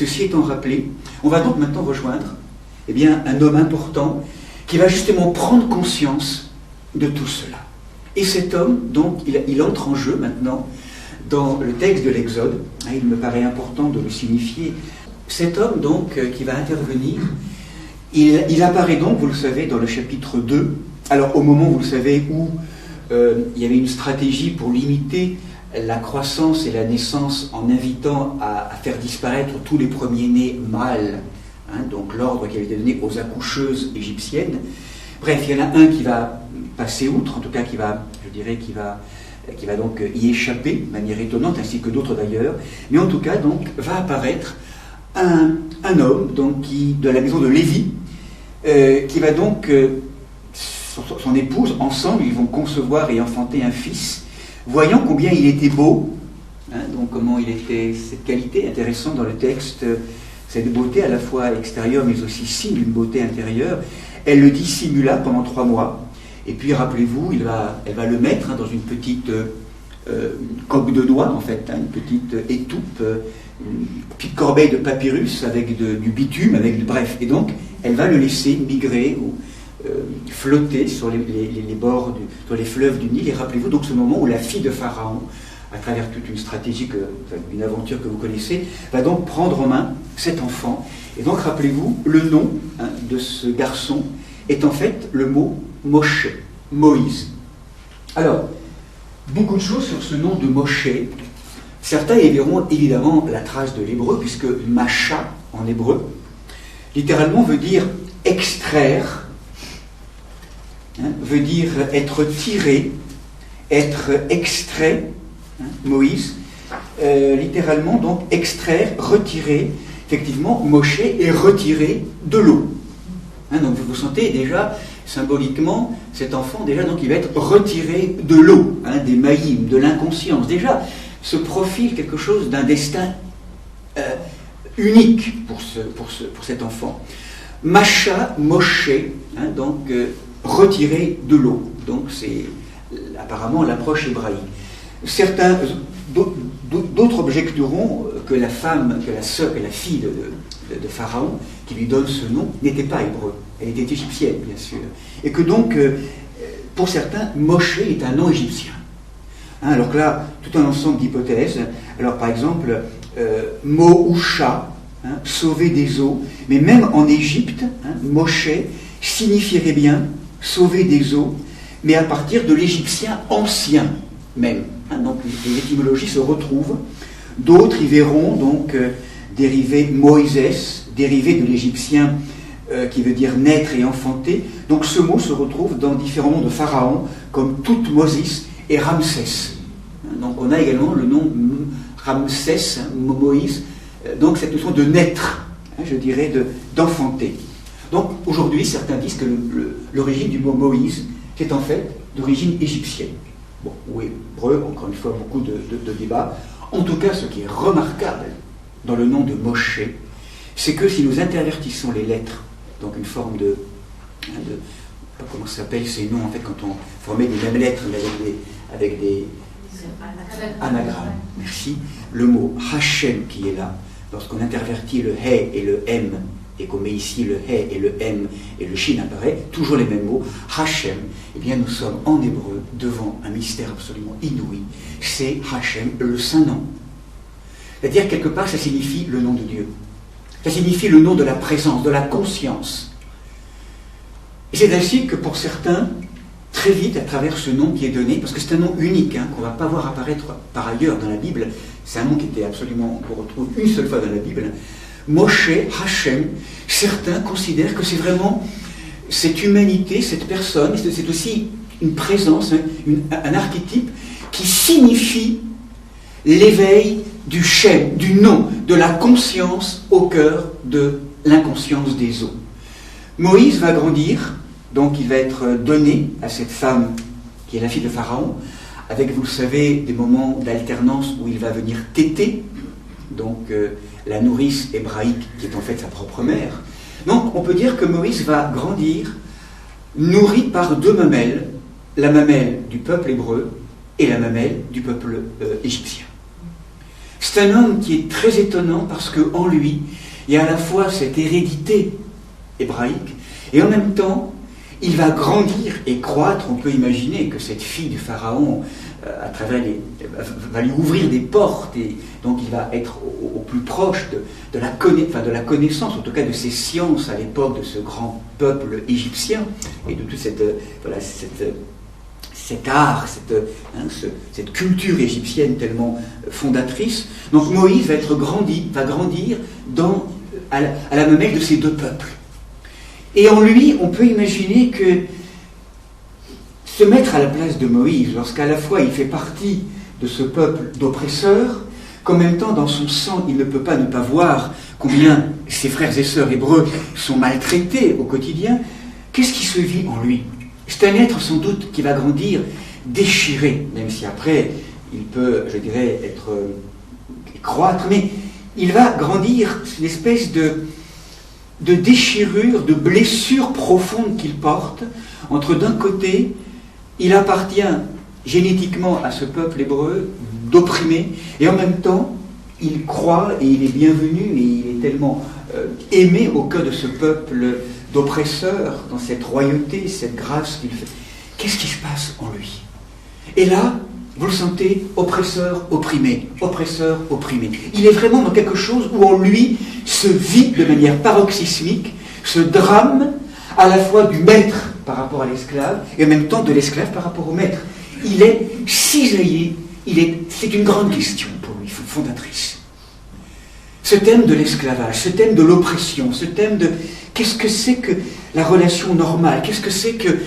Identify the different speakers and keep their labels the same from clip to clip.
Speaker 1: Ceci étant rappelé, on va donc maintenant rejoindre un homme important qui va justement prendre conscience de tout cela. Et cet homme, donc, il entre en jeu maintenant dans le texte de l'Exode. Il me paraît important de le signifier. Cet homme, donc, qui va intervenir, il apparaît donc, vous le savez, dans le chapitre 2. Alors, au moment, vous le savez, où il y avait une stratégie pour limiter la croissance et la naissance en invitant à faire disparaître tous les premiers-nés mâles, donc l'ordre qui avait été donné aux accoucheuses égyptiennes. Bref, il y en a un qui va passer outre, en tout cas qui va donc y échapper de manière étonnante, ainsi que d'autres d'ailleurs. Mais en tout cas, donc, va apparaître un homme donc, de la maison de Lévi, qui va donc, son épouse, ensemble, ils vont concevoir et enfanter un fils, voyant combien il était beau, donc comment il était, cette qualité intéressante dans le texte, cette beauté à la fois extérieure mais aussi signe d'une beauté intérieure, elle le dissimula pendant 3 mois, et puis rappelez-vous, elle va le mettre dans une petite coque de noix, en fait, une petite étoupe, une petite corbeille de papyrus avec du bitume, bref, et donc elle va le laisser migrer ou flotter sur les bords, sur les fleuves du Nil. Et rappelez-vous donc ce moment où la fille de Pharaon, à travers toute une stratégie, une aventure que vous connaissez, va donc prendre en main cet enfant. Et donc rappelez-vous, le nom de ce garçon est en fait le mot Moshe, Moïse. Alors, beaucoup de choses sur ce nom de Moshe. Certains y verront évidemment la trace de l'hébreu, puisque Macha, en hébreu, littéralement veut dire extraire, veut dire être tiré, être extrait, Moïse, littéralement donc extraire, retirer. Effectivement, Moshe est retiré de l'eau. Donc vous sentez déjà symboliquement cet enfant déjà donc il va être retiré de l'eau, des maïm, de l'inconscience. Déjà se profile quelque chose d'un destin unique pour cet enfant. Macha, Moshe, donc retiré de l'eau. Donc c'est apparemment l'approche hébraïque. D'autres objecteront que la femme, que la fille de Pharaon, qui lui donne ce nom, n'était pas hébreu. Elle était égyptienne, bien sûr. Et que donc, pour certains, Moshe est un nom égyptien. Alors que là, tout un ensemble d'hypothèses. Alors par exemple, Mousha, sauver des eaux. Mais même en Égypte, Moshe signifierait bien sauver des eaux, mais à partir de l'égyptien ancien même. Donc les étymologies se retrouvent. D'autres y verront donc dérivé Moïses, dérivé de l'égyptien qui veut dire naître et enfanter. Donc ce mot se retrouve dans différents noms de Pharaon, comme Toutmosis et Ramsès. Donc on a également le nom Ramsès, Moïse, donc cette notion de naître, je dirais, d'enfanter. Donc aujourd'hui, certains disent que l'origine du mot Moïse, c'est en fait d'origine égyptienne. Bon, ou hébreu, encore une fois, beaucoup de débats. En tout cas, ce qui est remarquable dans le nom de Moshe, c'est que si nous intervertissons les lettres, donc une forme de pas comment ça s'appelle ces noms, en fait, quand on formait les mêmes lettres, mais avec des anagrammes. Merci. Le mot Hachem qui est là, lorsqu'on intervertit le He et le M, et qu'on met ici le He et le M, et le Shin apparaît, toujours les mêmes mots, Hachem, eh bien nous sommes en hébreu devant un mystère absolument inouï. C'est Hachem, le Saint-Nom. C'est-à-dire, quelque part, ça signifie le nom de Dieu. Ça signifie le nom de la présence, de la conscience. Et c'est ainsi que pour certains, très vite, à travers ce nom qui est donné, parce que c'est un nom unique, qu'on ne va pas voir apparaître par ailleurs dans la Bible, c'est un nom qui était absolument, qu'on retrouve une seule fois dans la Bible, Moshe, Hachem, certains considèrent que c'est vraiment cette humanité, cette personne, c'est aussi une présence, un archétype qui signifie l'éveil du Shem, du nom, de la conscience au cœur de l'inconscience des eaux. Moïse va grandir, donc il va être donné à cette femme qui est la fille de Pharaon, avec, vous le savez, des moments d'alternance où il va venir téter, donc la nourrice hébraïque qui est en fait sa propre mère. Donc on peut dire que Moïse va grandir nourri par 2 mamelles, la mamelle du peuple hébreu et la mamelle du peuple égyptien. C'est un homme qui est très étonnant parce qu'en lui, il y a à la fois cette hérédité hébraïque et en même temps, il va grandir et croître. On peut imaginer que cette fille du pharaon, à travers va lui ouvrir des portes et donc il va être au plus proche de la connaissance, en tout cas de ces sciences à l'époque de ce grand peuple égyptien et de toute cet art, cette culture égyptienne tellement fondatrice. Donc Moïse va grandir à la mamelle de ces deux peuples. Et en lui, on peut imaginer que se mettre à la place de Moïse, lorsqu'à la fois il fait partie de ce peuple d'oppresseurs, qu'en même temps dans son sang il ne peut pas ne pas voir combien ses frères et sœurs hébreux sont maltraités au quotidien, qu'est-ce qui se vit en lui? C'est un être sans doute qui va grandir déchiré, même si après il peut, je dirais, croître, mais il va grandir une espèce de déchirure, de blessure profonde qu'il porte, entre d'un côté, il appartient génétiquement à ce peuple hébreu, d'opprimé, et en même temps, il croit et il est bienvenu, et il est tellement aimé au cœur de ce peuple d'oppresseurs, dans cette royauté, cette grâce qu'il fait. Qu'est-ce qui se passe en lui? Et là, vous le sentez, oppresseur, opprimé, oppresseur, opprimé. Il est vraiment dans quelque chose où en lui se vit de manière paroxysmique ce drame à la fois du maître par rapport à l'esclave et en même temps de l'esclave par rapport au maître. Il est cisaillé, c'est une grande question pour lui, fondatrice. Ce thème de l'esclavage, ce thème de l'oppression, ce thème de qu'est-ce que c'est que la relation normale, qu'est-ce que c'est que...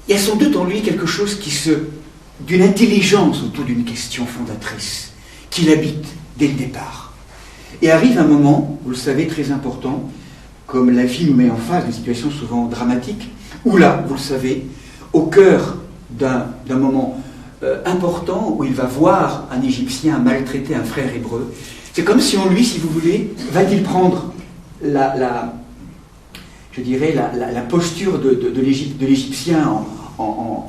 Speaker 1: Il y a sans doute en lui quelque chose d'une intelligence autour d'une question fondatrice, qui l'habite dès le départ. Et arrive un moment, vous le savez, très important, comme la vie nous met en face d'une situation souvent dramatique, où là, vous le savez, au cœur d'un moment important, où il va voir un Égyptien maltraiter un frère hébreu, c'est comme si en lui, si vous voulez, va-t-il prendre la posture de l'Égyptien en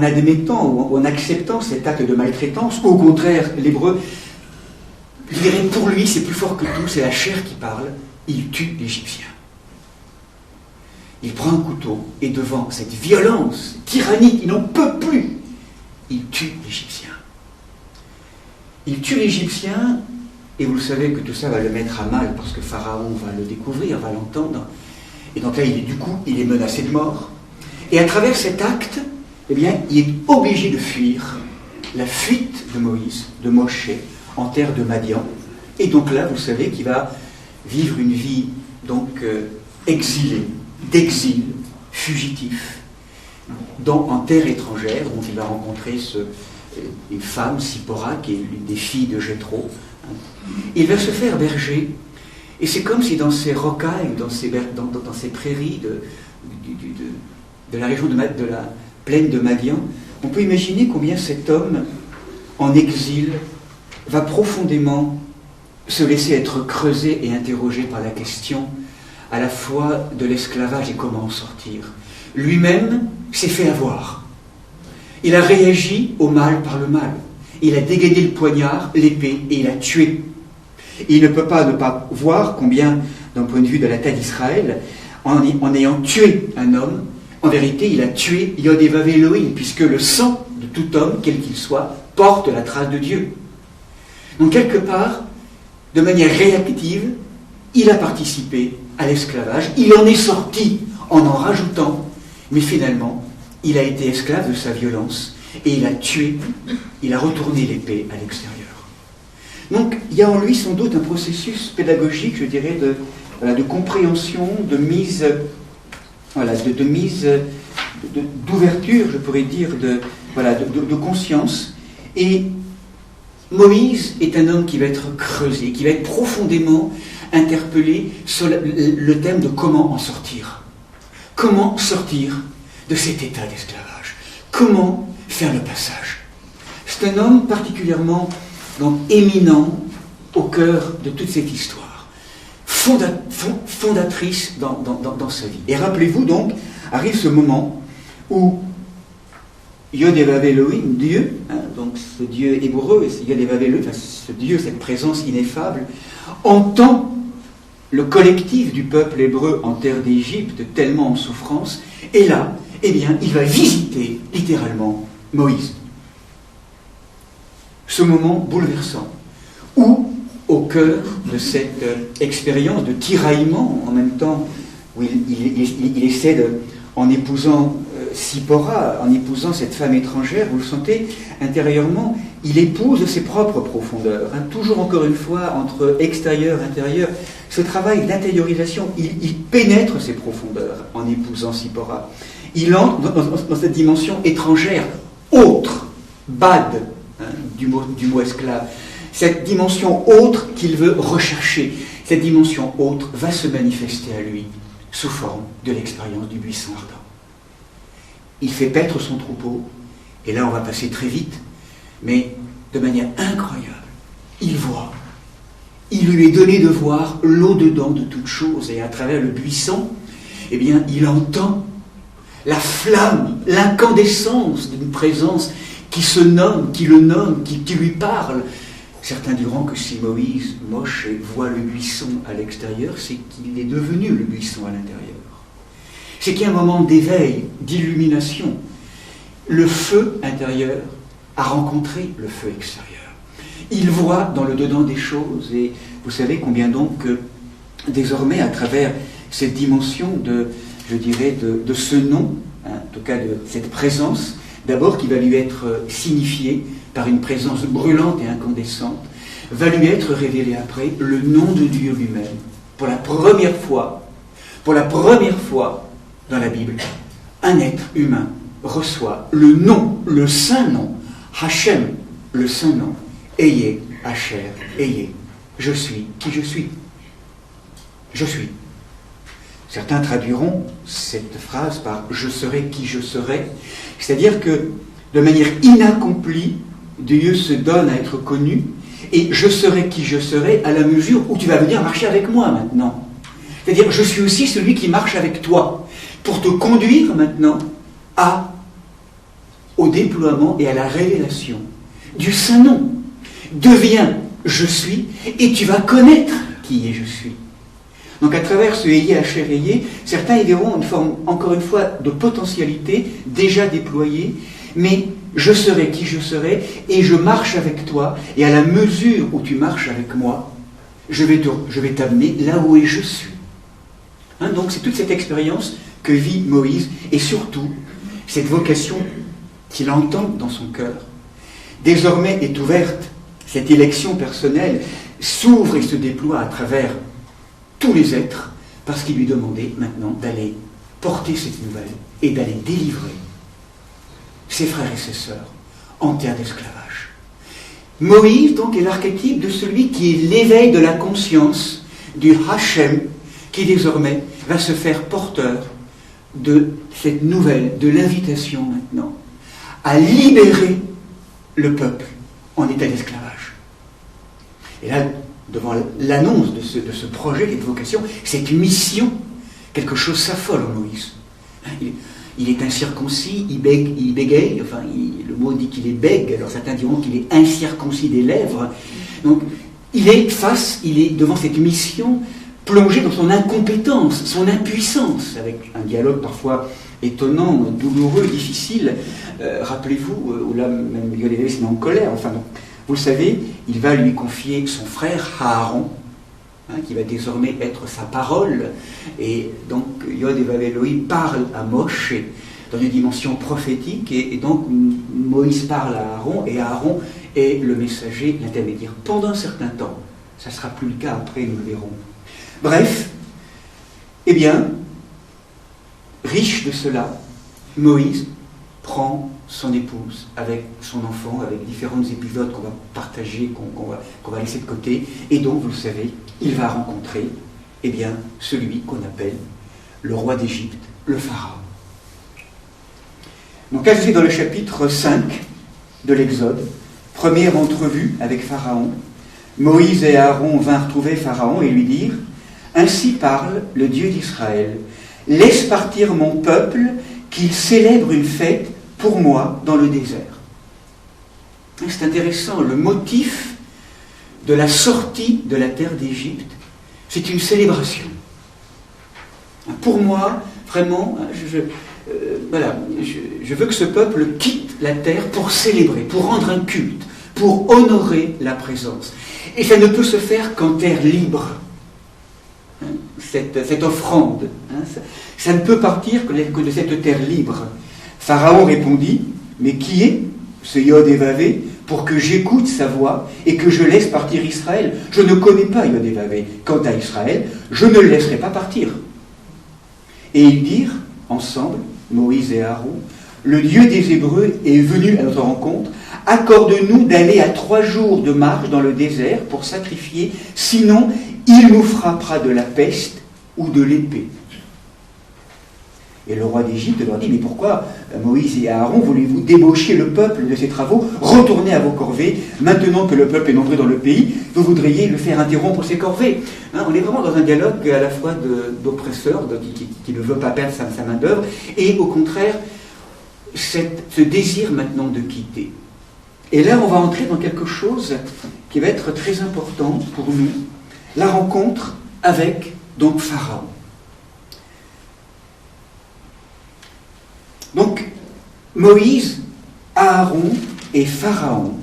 Speaker 1: admettant ou en acceptant cet acte de maltraitance, ou au contraire, l'hébreu, je dirais, pour lui, c'est plus fort que tout, c'est la chair qui parle, il tue l'Égyptien. Il prend un couteau, et devant cette violence tyrannique, il n'en peut plus, il tue l'Égyptien. Il tue l'Égyptien, et vous le savez que tout ça va le mettre à mal, parce que Pharaon va le découvrir, va l'entendre, et donc là, il est menacé de mort. Et à travers cet acte, eh bien, il est obligé de fuir la fuite de Moïse, de Moshe, en terre de Madian. Et donc là, vous savez qu'il va vivre une vie donc exilée, d'exil, fugitif, en terre étrangère, où il va rencontrer une femme, Sipora, qui est l'une des filles de Jéthro. Il va se faire berger, et c'est comme si dans ces rocailles, dans ces prairies de la région de la plaine de Madian, on peut imaginer combien cet homme, en exil, va profondément se laisser être creusé et interrogé par la question à la fois de l'esclavage et comment en sortir. Lui-même s'est fait avoir. Il a réagi au mal par le mal. Il a dégainé le poignard, l'épée, et il a tué. Et il ne peut pas ne pas voir combien, d'un point de vue de la taille d'Israël, en ayant tué un homme, en vérité, il a tué Yod et Vav Elohim, puisque le sang de tout homme, quel qu'il soit, porte la trace de Dieu. Donc, quelque part, de manière réactive, il a participé à l'esclavage, il en est sorti en rajoutant, mais finalement, il a été esclave de sa violence, et il a tué, il a retourné l'épée à l'extérieur. Donc, il y a en lui sans doute un processus pédagogique, je dirais, de compréhension, de mise, d'ouverture, je pourrais dire, de conscience. Et Moïse est un homme qui va être creusé, qui va être profondément interpellé sur le thème de comment en sortir. Comment sortir de cet état d'esclavage? Comment faire le passage? C'est un homme particulièrement éminent au cœur de toute cette histoire, fondatrice dans sa vie. Et rappelez-vous donc, arrive ce moment où Yod-Heh-Vav Elohim, Dieu, donc ce Dieu hébreu, Yod-Heh-Vav Elohim, ce Dieu, cette présence ineffable, entend le collectif du peuple hébreu en terre d'Égypte, tellement en souffrance, et là, eh bien, il va visiter littéralement Moïse. Ce moment bouleversant, où, au cœur de cette expérience de tiraillement, en même temps où il essaie en épousant Sipora, en épousant cette femme étrangère, vous le sentez, intérieurement, il épouse ses propres profondeurs. Toujours encore une fois, entre extérieur et intérieur, ce travail d'intériorisation, il pénètre ses profondeurs en épousant Sipora. Il entre dans cette dimension étrangère, autre, bad, du mot esclave. Cette dimension autre qu'il veut rechercher, cette dimension autre va se manifester à lui sous forme de l'expérience du buisson ardent. Il fait paître son troupeau, et là on va passer très vite, mais de manière incroyable, il voit. Il lui est donné de voir l'au-dedans de toute chose, et à travers le buisson, eh bien, il entend la flamme, l'incandescence d'une présence qui se nomme, qui le nomme, qui lui parle. Certains diront que si Moshe voit le buisson à l'extérieur, c'est qu'il est devenu le buisson à l'intérieur. C'est qu'il y a un moment d'éveil, d'illumination. Le feu intérieur a rencontré le feu extérieur. Il voit dans le dedans des choses, et vous savez combien donc désormais, à travers cette dimension de ce nom, en tout cas de cette présence, d'abord qui va lui être signifiée par une présence brûlante et incandescente, va lui être révélé après le nom de Dieu lui-même. Pour la première fois dans la Bible, un être humain reçoit le nom, le saint nom, Hachem, le saint nom, Ayez, Hacher, Ayez, je suis qui je suis. Je suis. Certains traduiront cette phrase par « je serai qui je serai », c'est-à-dire que de manière inaccomplie, Dieu se donne à être connu, et je serai qui je serai à la mesure où tu vas venir marcher avec moi maintenant. C'est-à-dire, je suis aussi celui qui marche avec toi, pour te conduire maintenant au déploiement et à la révélation du saint nom. Deviens je suis, et tu vas connaître qui est je suis. Donc à travers ce Ayez, Hacher, Ayez, certains y verront une forme, encore une fois, de potentialité déjà déployée, mais je serai qui je serai, et je marche avec toi, et à la mesure où tu marches avec moi, je vais t'amener là où je suis. Donc c'est toute cette expérience que vit Moïse, et surtout cette vocation qu'il entend dans son cœur. Désormais est ouverte, cette élection personnelle s'ouvre et se déploie à travers tous les êtres, parce qu'il lui demandait maintenant d'aller porter cette nouvelle et d'aller délivrer ses frères et ses sœurs en terre d'esclavage. Moïse, donc, est l'archétype de celui qui est l'éveil de la conscience du Hachem, qui désormais va se faire porteur de cette nouvelle, de l'invitation maintenant, à libérer le peuple en état d'esclavage. Et là, devant l'annonce de ce projet, cette vocation, cette mission, quelque chose s'affole en Moïse. Il est incirconcis, il bégaye, enfin, le mot dit qu'il est bègue, alors certains diront qu'il est incirconcis des lèvres. Donc, il est devant cette mission, plongé dans son incompétence, son impuissance, avec un dialogue parfois étonnant, douloureux, difficile. Rappelez-vous, où là, même Yod-Heh-Vav se met en colère, enfin, donc, vous le savez, il va lui confier son frère Aaron, qui va désormais être sa parole, et donc Yod-Heh-Vav Elohim parle à Moshe dans une dimension prophétique, et donc Moïse parle à Aaron, et Aaron est le messager, l'intermédiaire, pendant un certain temps. Ça ne sera plus le cas après, nous le verrons. Bref, eh bien, riche de cela, Moïse prend son épouse avec son enfant, avec différents épisodes qu'on va partager, qu'on va laisser de côté, et donc, vous le savez, il va rencontrer, eh bien, celui qu'on appelle le roi d'Égypte, le Pharaon. Donc là, je suis dans le chapitre 5 de l'Exode, première entrevue avec Pharaon. Moïse et Aaron vinrent trouver Pharaon et lui dirent « Ainsi parle le Dieu d'Israël, laisse partir mon peuple, qu'il célèbre une fête pour moi dans le désert. C'est intéressant, le motif de la sortie de la terre d'Égypte, c'est une célébration. Pour moi, vraiment, je veux que ce peuple quitte la terre pour célébrer, pour rendre un culte, pour honorer la présence. Et ça ne peut se faire qu'en terre libre. Cette offrande, ça ne peut partir que de cette terre libre. Pharaon répondit, mais qui est ce Yod et Vavé pour que j'écoute sa voix et que je laisse partir Israël? Je ne connais pas Yod et Vavé. Quant à Israël, je ne le laisserai pas partir. Et ils dirent ensemble, Moïse et Aaron, le Dieu des Hébreux est venu à notre rencontre, accorde-nous d'aller à 3 jours de marche dans le désert pour sacrifier, sinon il nous frappera de la peste ou de l'épée. Et le roi d'Égypte leur dit, mais pourquoi, Moïse et Aaron, voulez-vous débaucher le peuple de ses travaux, retournez à vos corvées, maintenant que le peuple est nombreux dans le pays, vous voudriez le faire interrompre ses corvées. On est vraiment dans un dialogue à la fois d'oppresseur, qui ne veut pas perdre sa main d'œuvre, et au contraire, ce désir maintenant de quitter. Et là, on va entrer dans quelque chose qui va être très important pour nous, la rencontre avec, donc, Pharaon. Donc, Moïse, Aaron et Pharaon.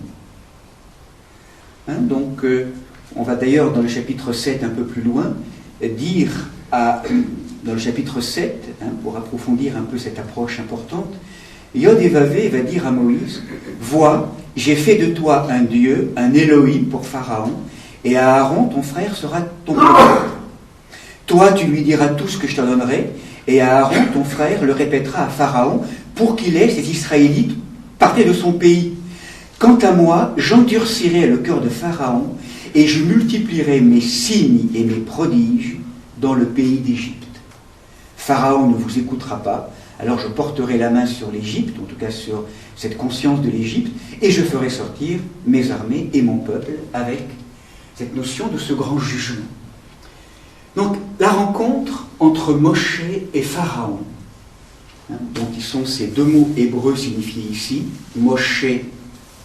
Speaker 1: On va d'ailleurs dans le chapitre 7 un peu plus loin, dire dans le chapitre 7, pour approfondir un peu cette approche importante, Yod et Vavé va dire à Moïse, vois, j'ai fait de toi un Dieu, un Elohim pour Pharaon, et à Aaron, ton frère, sera ton prophète. Toi, tu lui diras tout ce que je te donnerai, et Aaron, ton frère, le répétera à Pharaon pour qu'il laisse les Israélites partir de son pays. Quant à moi, j'endurcirai le cœur de Pharaon et je multiplierai mes signes et mes prodiges dans le pays d'Égypte. Pharaon ne vous écoutera pas, alors je porterai la main sur l'Égypte, en tout cas sur cette conscience de l'Égypte, et je ferai sortir mes armées et mon peuple avec cette notion de ce grand jugement. Donc, la rencontre entre Moshe et Pharaon, donc qui sont ces 2 mots hébreux signifiés ici, Moshe,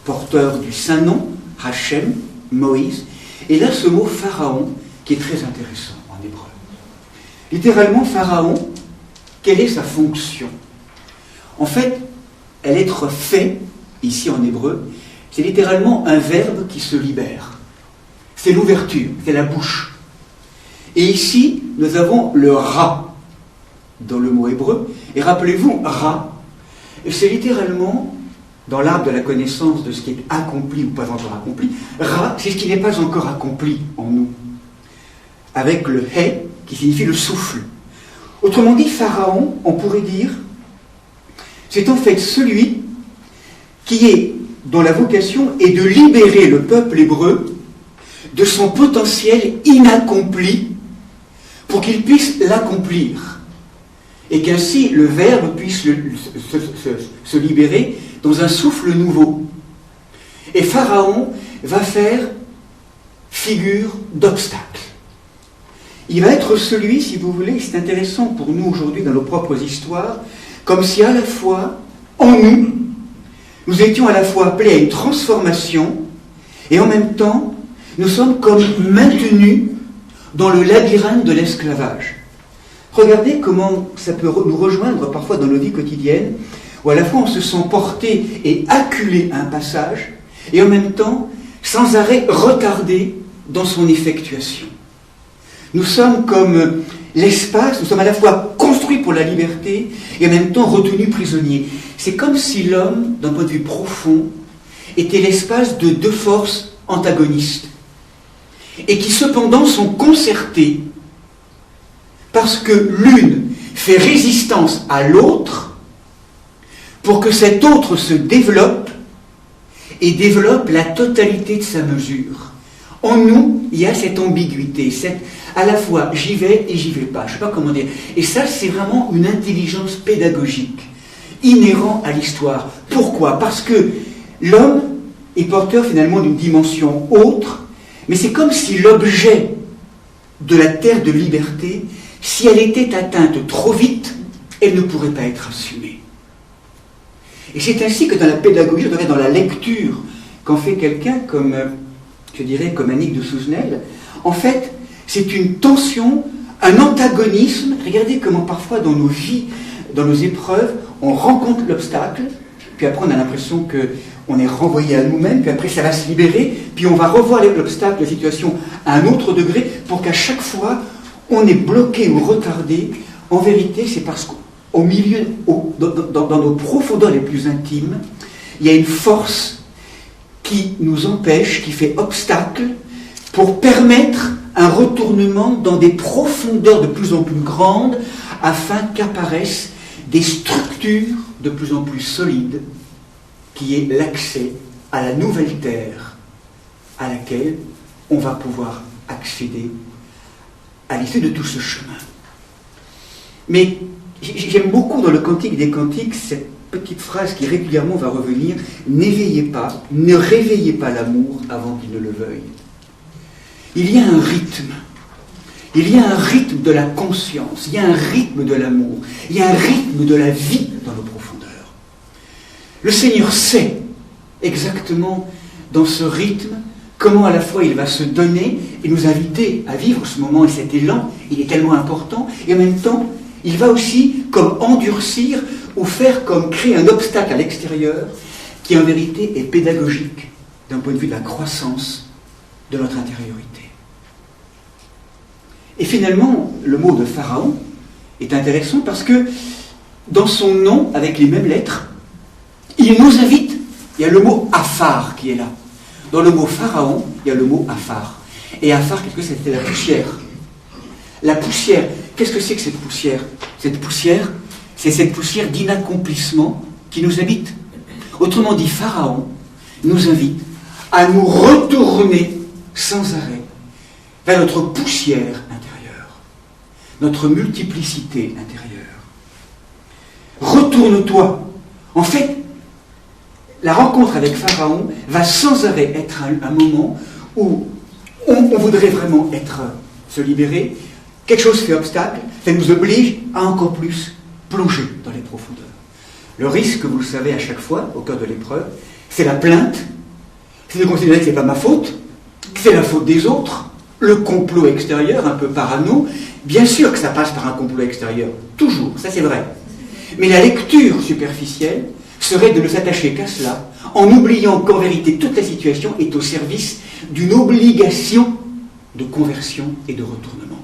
Speaker 1: porteur du saint nom, Hachem, Moïse, et là ce mot Pharaon, qui est très intéressant en hébreu. Littéralement, Pharaon, quelle est sa fonction? En fait, l'être fait, ici en hébreu, c'est littéralement un verbe qui se libère. C'est l'ouverture, c'est la bouche. Et ici, nous avons le ra dans le mot hébreu. Et rappelez-vous, ra, c'est littéralement, dans l'arbre de la connaissance de ce qui est accompli ou pas encore accompli, ra, c'est ce qui n'est pas encore accompli en nous. Avec le he, qui signifie le souffle. Autrement dit, Pharaon, on pourrait dire, c'est en fait celui dont la vocation est de libérer le peuple hébreu de son potentiel inaccompli pour qu'il puisse l'accomplir et qu'ainsi le Verbe puisse se libérer dans un souffle nouveau. Et Pharaon va faire figure d'obstacle. Il va être celui, si vous voulez, c'est intéressant pour nous aujourd'hui dans nos propres histoires, comme si à la fois, en nous, nous étions à la fois appelés à une transformation et en même temps, nous sommes comme maintenus dans le labyrinthe de l'esclavage. Regardez comment ça peut nous rejoindre parfois dans nos vies quotidiennes, où à la fois on se sent porté et acculé à un passage, et en même temps, sans arrêt retardé dans son effectuation. Nous sommes comme l'espace, nous sommes à la fois construits pour la liberté, et en même temps retenus prisonniers. C'est comme si l'homme, d'un point de vue profond, était l'espace de 2 forces antagonistes, et qui cependant sont concertées, parce que l'une fait résistance à l'autre, pour que cet autre se développe, et développe la totalité de sa mesure. En nous, il y a cette ambiguïté, à la fois j'y vais et j'y vais pas, je ne sais pas comment dire. Et ça, c'est vraiment une intelligence pédagogique, inhérente à l'histoire. Pourquoi? Parce que l'homme est porteur finalement d'une dimension autre, mais c'est comme si l'objet de la terre de liberté, si elle était atteinte trop vite, elle ne pourrait pas être assumée. Et c'est ainsi que dans la pédagogie, dans la lecture qu'en fait quelqu'un comme, je dirais, comme Annick de Souzenel, en fait, c'est une tension, un antagonisme. Regardez comment parfois dans nos vies, dans nos épreuves, on rencontre l'obstacle, puis après on a l'impression qu'on est renvoyé à nous-mêmes, puis après ça va se libérer, puis on va revoir l'obstacle, la situation à un autre degré, pour qu'à chaque fois on est bloqué ou retardé. En vérité, c'est parce qu'au milieu, dans nos profondeurs les plus intimes, il y a une force qui nous empêche, qui fait obstacle, pour permettre un retournement dans des profondeurs de plus en plus grandes, afin qu'apparaissent des structures de plus en plus solides, qui est l'accès à la nouvelle terre à laquelle on va pouvoir accéder à l'issue de tout ce chemin. Mais j'aime beaucoup dans le Cantique des Cantiques cette petite phrase qui régulièrement va revenir: n'éveillez pas, ne réveillez pas l'amour avant qu'il ne le veuille. Il y a un rythme. Il y a un rythme de la conscience, il y a un rythme de l'amour, il y a un rythme de la vie dans nos profondeurs. Le Seigneur sait exactement dans ce rythme comment à la fois il va se donner et nous inviter à vivre ce moment et cet élan, il est tellement important, et en même temps, il va aussi comme endurcir ou faire comme créer un obstacle à l'extérieur qui en vérité est pédagogique d'un point de vue de la croissance de notre intériorité. Et finalement, le mot de Pharaon est intéressant parce que dans son nom, avec les mêmes lettres, il nous invite. Il y a le mot Aphar qui est là. Dans le mot Pharaon, il y a le mot Aphar. Et Aphar, qu'est-ce que c'est? C'était la poussière. La poussière, qu'est-ce que c'est que cette poussière? Cette poussière, c'est cette poussière d'inaccomplissement qui nous habite. Autrement dit, Pharaon nous invite à nous retourner sans arrêt vers notre poussière intérieure, notre multiplicité intérieure. Retourne-toi. En fait, la rencontre avec Pharaon va sans arrêt être un moment où on voudrait vraiment se libérer. Quelque chose fait obstacle, ça nous oblige à encore plus plonger dans les profondeurs. Le risque, vous le savez à chaque fois, au cœur de l'épreuve, c'est la plainte, c'est de considérer que ce n'est pas ma faute, que c'est la faute des autres, le complot extérieur, un peu parano. Bien sûr que ça passe par un complot extérieur, toujours, ça c'est vrai. Mais la lecture superficielle serait de ne s'attacher qu'à cela, en oubliant qu'en vérité toute la situation est au service d'une obligation de conversion et de retournement.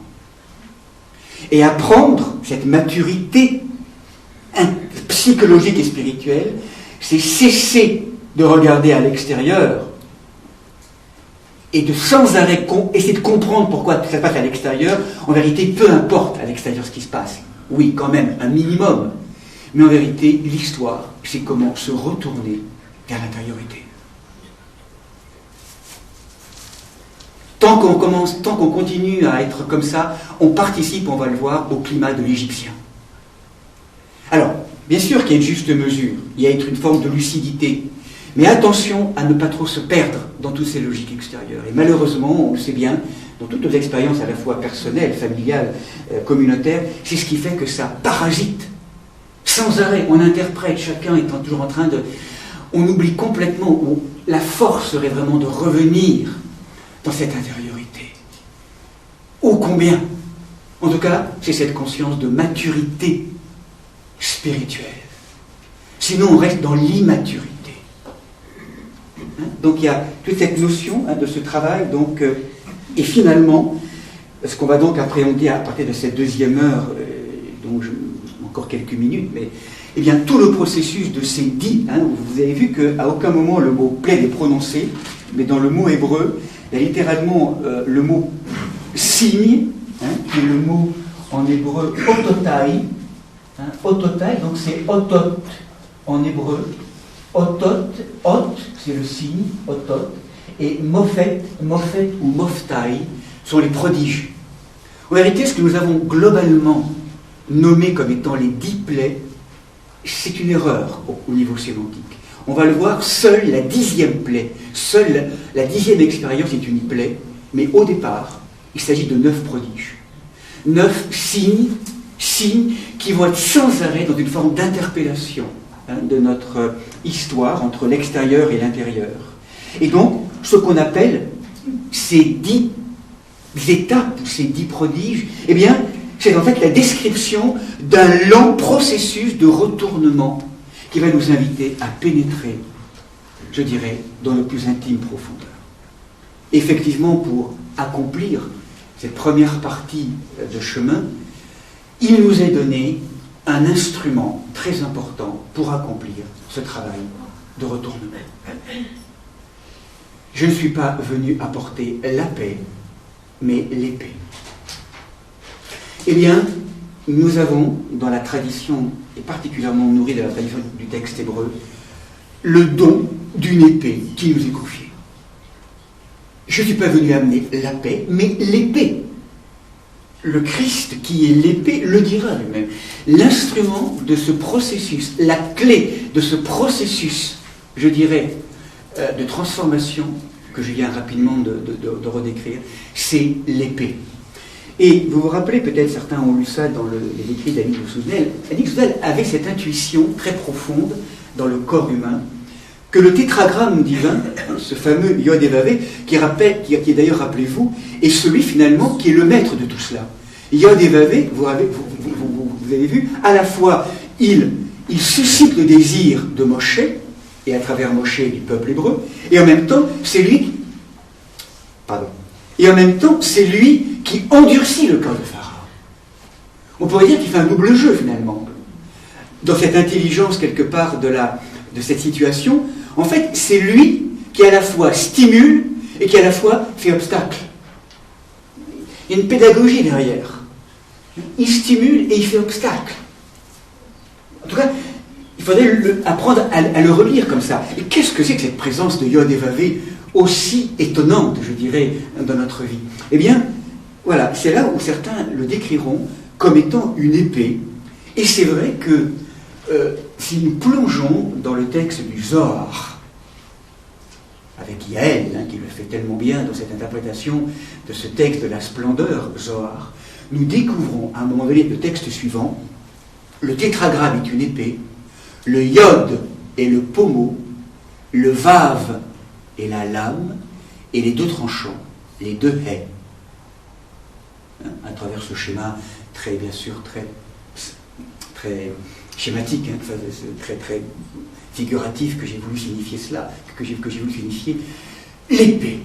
Speaker 1: Et apprendre cette maturité psychologique et spirituelle, c'est cesser de regarder à l'extérieur et de sans arrêt essayer de comprendre pourquoi ça se passe à l'extérieur. En vérité, peu importe à l'extérieur ce qui se passe. Oui, quand même, un minimum. Mais en vérité, l'histoire, c'est comment se retourner vers l'intériorité. Tant qu'on continue à être comme ça, on participe, on va le voir, au climat de l'Égyptien. Alors, bien sûr qu'il y a une juste mesure, il y a une forme de lucidité, mais attention à ne pas trop se perdre dans toutes ces logiques extérieures. Et malheureusement, on le sait bien, dans toutes nos expériences à la fois personnelles, familiales, communautaires, c'est ce qui fait que ça parasite. Sans arrêt, on interprète, chacun étant toujours en train de... On oublie complètement où la force serait vraiment de revenir dans cette intériorité. Ô combien! En tout cas, c'est cette conscience de maturité spirituelle. Sinon, on reste dans l'immaturité. Donc, il y a toute cette notion de ce travail. Donc, et finalement, ce qu'on va donc appréhender à partir de cette deuxième heure, dont encore quelques minutes, mais eh bien, tout le processus de ces dits, vous avez vu qu'à aucun moment le mot plaid est prononcé, mais dans le mot hébreu, il y a littéralement le mot signe, qui est le mot en hébreu ototai. Ototai, donc c'est otot en hébreu. Otot, ot, c'est le signe, otot, et mofet ou moftai sont les prodiges. En vérité, ce que nous avons globalement nommé comme étant les 10 plaies, c'est une erreur au niveau sémantique. On va le voir, seule la 10e plaie, seule la 10e expérience est une plaie, mais au départ, il s'agit de 9 prodiges. 9 signes qui vont être sans arrêt dans une forme d'interpellation de notre histoire entre l'extérieur et l'intérieur. Et donc, ce qu'on appelle ces 10 étapes, ces 10 prodiges, eh bien, c'est en fait la description d'un lent processus de retournement qui va nous inviter à pénétrer, je dirais, dans le plus intime profondeur. Effectivement, pour accomplir cette première partie de chemin, il nous est donné un instrument très important pour accomplir ce travail de retournement. Je ne suis pas venu apporter la paix, mais l'épée. Eh bien, nous avons, dans la tradition, et particulièrement nourrie de la tradition du texte hébreu, le don d'une épée qui nous est confiée. Je ne suis pas venu amener la paix, mais l'épée. Le Christ, qui est l'épée, le dira lui-même. L'instrument de ce processus, la clé de ce processus, je dirais, de transformation, que je viens rapidement de redécrire, c'est l'épée. Et vous vous rappelez, peut-être certains ont lu ça dans les écrits d'Annick Souzenel. Annick Souzenel avait cette intuition très profonde dans le corps humain, que le tétragramme divin, ce fameux Yod et Vavé, qui est d'ailleurs, rappelez-vous, est celui finalement qui est le maître de tout cela. Yod et Vavé, vous avez vu, à la fois il suscite le désir de Moshe, et à travers Moshe du peuple hébreu, et en même temps, c'est lui qui endurcit le cœur de Pharaon. On pourrait dire qu'il fait un double jeu finalement. Dans cette intelligence quelque part de cette situation, en fait, c'est lui qui à la fois stimule et qui à la fois fait obstacle. Il y a une pédagogie derrière. Il stimule et il fait obstacle. En tout cas, il faudrait apprendre à le relire comme ça. Et qu'est-ce que c'est que cette présence de Yod et Vavé aussi étonnante, je dirais, dans notre vie? Eh bien, voilà, c'est là où certains le décriront comme étant une épée. Et c'est vrai que si nous plongeons dans le texte du Zohar, avec Yael, qui le fait tellement bien dans cette interprétation de ce texte de la splendeur Zohar, nous découvrons à un moment donné le texte suivant: le tétragramme est une épée, le Yod est le pommeau, le Vav est la lame, et les 2 tranchants, les 2 haies. À travers ce schéma bien sûr, très schématique, très figuratif, que j'ai voulu signifier cela, que j'ai voulu signifier l'épée.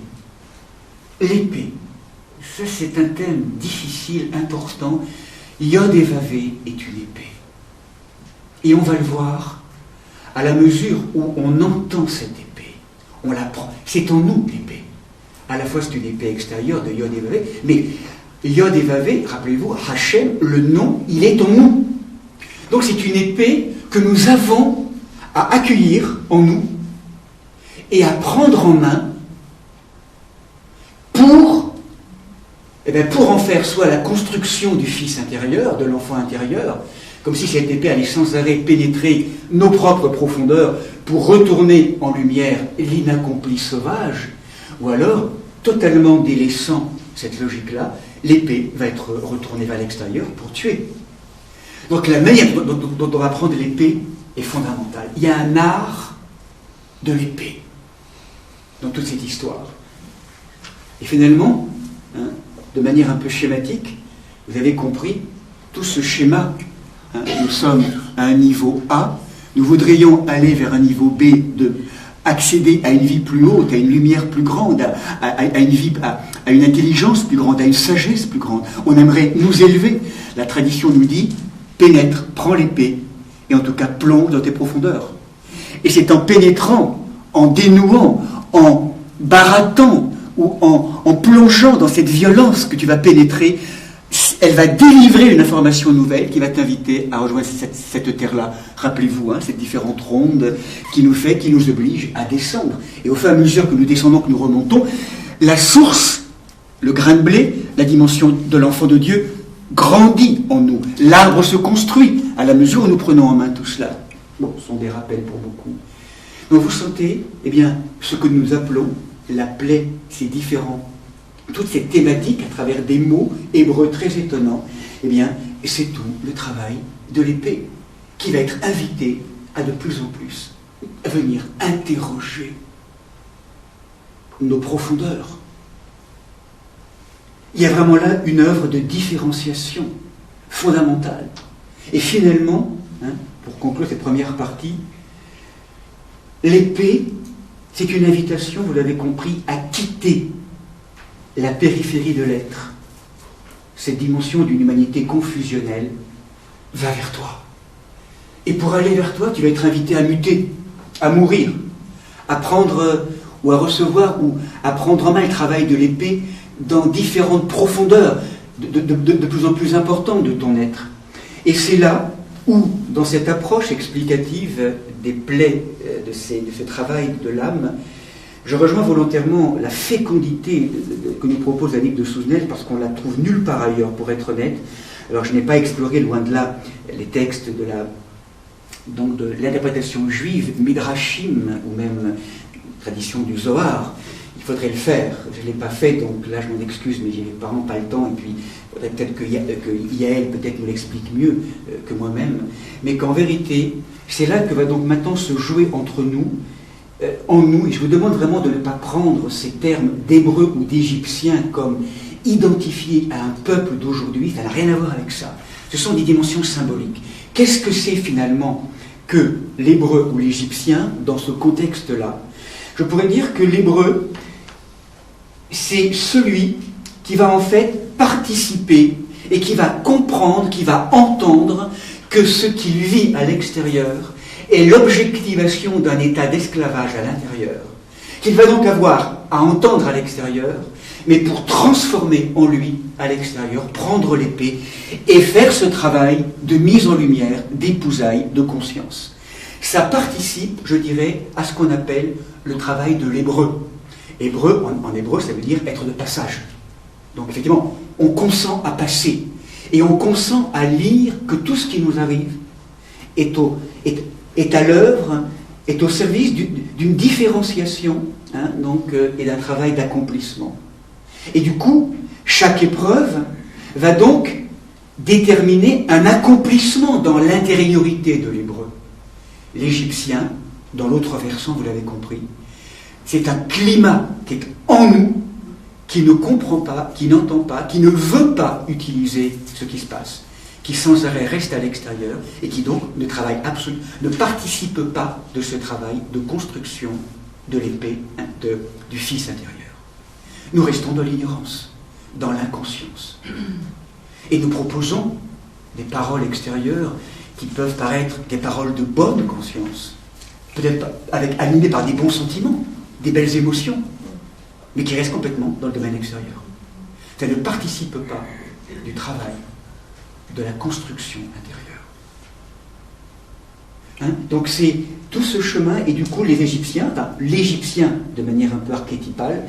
Speaker 1: L'épée. Ça, c'est un thème difficile, important. Yod et Vavé est une épée. Et on va le voir à la mesure où on entend cette épée. On la prend. C'est en nous, l'épée. À la fois, c'est une épée extérieure de Yod et Vavé, mais Yod et Vavé, rappelez-vous, Hachem, le nom, il est en nous. Donc c'est une épée que nous avons à accueillir en nous et à prendre en main pour en faire soit la construction du fils intérieur, de l'enfant intérieur, comme si cette épée allait sans arrêt pénétrer nos propres profondeurs pour retourner en lumière l'inaccompli sauvage, ou alors, totalement délaissant cette logique-là, l'épée va être retournée vers l'extérieur pour tuer. Donc la manière dont on va prendre l'épée est fondamentale. Il y a un art de l'épée dans toute cette histoire. Et finalement, de manière un peu schématique, vous avez compris tout ce schéma. Nous sommes à un niveau A, nous voudrions aller vers un niveau B, accéder à une vie plus haute, à une lumière plus grande, à une intelligence plus grande, à une sagesse plus grande. On aimerait nous élever. La tradition nous dit: pénètre, prends l'épée, et en tout cas plonge dans tes profondeurs. Et c'est en pénétrant, en dénouant, en barattant, ou en plongeant dans cette violence que tu vas pénétrer, elle va délivrer une information nouvelle qui va t'inviter à rejoindre cette terre-là. Rappelez-vous, cette différente ronde qui nous oblige à descendre. Et au fur et à mesure que nous descendons, que nous remontons, la source, le grain de blé, la dimension de l'enfant de Dieu, grandit en nous. L'arbre se construit à la mesure où nous prenons en main tout cela. Bon, ce sont des rappels pour beaucoup. Donc vous sentez, ce que nous appelons la plaie, c'est différent. Toute cette thématique à travers des mots hébreux très étonnants, c'est tout le travail de l'épée qui va être invité à de plus en plus venir interroger nos profondeurs. Il y a vraiment là une œuvre de différenciation fondamentale. Et finalement, pour conclure cette première partie, l'épée, c'est une invitation, vous l'avez compris, à quitter la périphérie de l'être. Cette dimension d'une humanité confusionnelle va vers toi. Et pour aller vers toi, tu vas être invité à muter, à mourir, à prendre ou à recevoir ou à prendre en main le travail de l'épée dans différentes profondeurs de plus en plus importantes de ton être. Et c'est là où, dans cette approche explicative des plaies de ce travail de l'âme, je rejoins volontairement la fécondité que nous propose Annick de Souzenel, parce qu'on la trouve nulle part ailleurs, pour être honnête. Alors je n'ai pas exploré, loin de là, les textes de l'interprétation juive, Midrashim, ou même tradition du Zohar. Il faudrait le faire. Je ne l'ai pas fait, donc là je m'en excuse, mais j'ai vraiment pas le temps, et puis il faudrait peut-être que Yael peut-être nous l'explique mieux que moi-même. Mais qu'en vérité, c'est là que va donc maintenant se jouer entre nous, en nous, et je vous demande vraiment de ne pas prendre ces termes d'hébreu ou d'égyptien comme identifiés à un peuple d'aujourd'hui, ça n'a rien à voir avec ça. Ce sont des dimensions symboliques. Qu'est-ce que c'est finalement que l'hébreu ou l'égyptien dans ce contexte-là? Je pourrais dire que l'hébreu, c'est celui qui va en fait participer et qui va comprendre, qui va entendre que ce qu'il vit à l'extérieur est l'objectivation d'un état d'esclavage à l'intérieur, qu'il va donc avoir à entendre à l'extérieur, mais pour transformer en lui à l'extérieur, prendre l'épée et faire ce travail de mise en lumière, d'épousailles, de conscience. Ça participe, je dirais, à ce qu'on appelle le travail de l'hébreu. Hébreu, en hébreu, ça veut dire être de passage. Donc effectivement, on consent à passer. Et on consent à lire que tout ce qui nous arrive est à l'œuvre, est au service d'une différenciation et d'un travail d'accomplissement. Et du coup, chaque épreuve va donc déterminer un accomplissement dans l'intériorité de l'hébreu. L'égyptien, dans l'autre versant, vous l'avez compris, c'est un climat qui est en nous, qui ne comprend pas, qui n'entend pas, qui ne veut pas utiliser ce qui se passe, qui sans arrêt reste à l'extérieur et qui donc ne participe pas de ce travail de construction de l'épée du Fils intérieur. Nous restons dans l'ignorance, dans l'inconscience. Et nous proposons des paroles extérieures qui peuvent paraître des paroles de bonne conscience, peut-être animées par des bons sentiments, des belles émotions, mais qui restent complètement dans le domaine extérieur. Ça ne participe pas du travail, de la construction intérieure. Donc c'est tout ce chemin, et du coup l'Égyptien de manière un peu archétypale,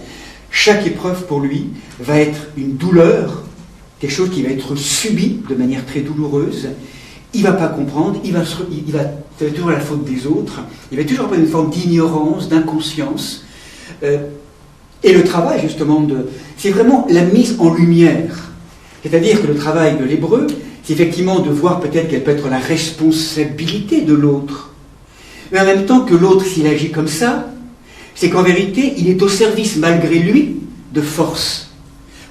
Speaker 1: chaque épreuve pour lui va être une douleur, quelque chose qui va être subi de manière très douloureuse. Il ne va pas comprendre, ça va toujours la faute des autres, il va toujours avoir une forme d'ignorance, d'inconscience. Et le travail, justement, c'est vraiment la mise en lumière. C'est-à-dire que le travail de l'hébreu, c'est effectivement de voir peut-être quelle peut être la responsabilité de l'autre. Mais en même temps que l'autre, s'il agit comme ça, c'est qu'en vérité, il est au service, malgré lui, de force,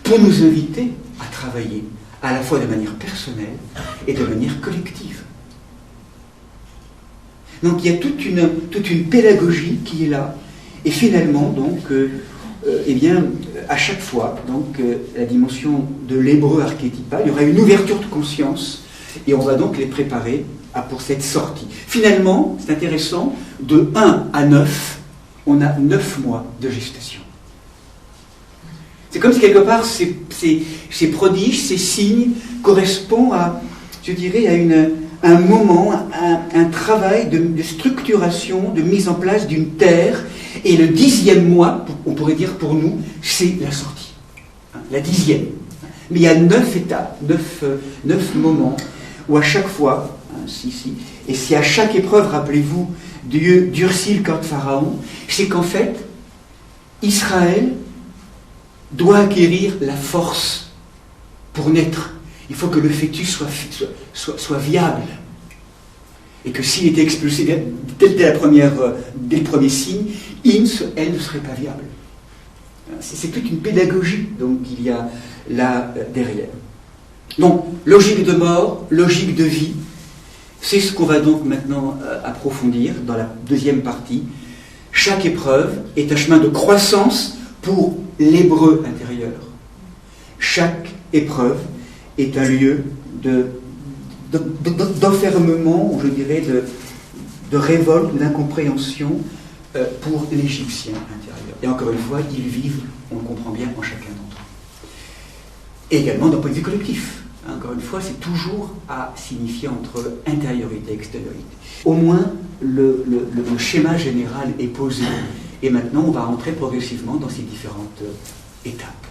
Speaker 1: pour nous inviter à travailler, à la fois de manière personnelle et de manière collective. Donc il y a toute une pédagogie qui est là, et finalement, donc, à chaque fois, donc, la dimension de l'hébreu archétypal, il y aura une ouverture de conscience, et on va donc les préparer pour cette sortie. Finalement, c'est intéressant, de 1 à 9, on a 9 mois de gestation. C'est comme si quelque part ces prodiges, ces signes correspondent à, je dirais, à un moment, un travail de structuration, de mise en place d'une terre. Et le 10e mois, on pourrait dire pour nous, c'est la sortie. La 10e. Mais il y a 9 étapes, 9 moments, où à chaque fois, et si à chaque épreuve, rappelez-vous, Dieu durcit le corps de Pharaon, c'est qu'en fait, Israël doit acquérir la force pour naître. Il faut que le fœtus soit viable. Et que s'il était expulsé dès le premier signe, elle ne serait pas viable. C'est toute une pédagogie donc, qu'il y a là derrière. Donc, logique de mort, logique de vie, c'est ce qu'on va donc maintenant approfondir dans la deuxième partie. Chaque épreuve est un chemin de croissance pour l'hébreu intérieur. Chaque épreuve est un lieu d'enfermement, ou je dirais de révolte, d'incompréhension pour l'Égyptien intérieur. Et encore une fois, ils vivent, on le comprend bien, en chacun d'entre eux. Et également d'un point de vue collectif. Encore une fois, c'est toujours à signifier entre intériorité et extériorité. Au moins, le schéma général est posé. Et maintenant, on va entrer progressivement dans ces différentes étapes.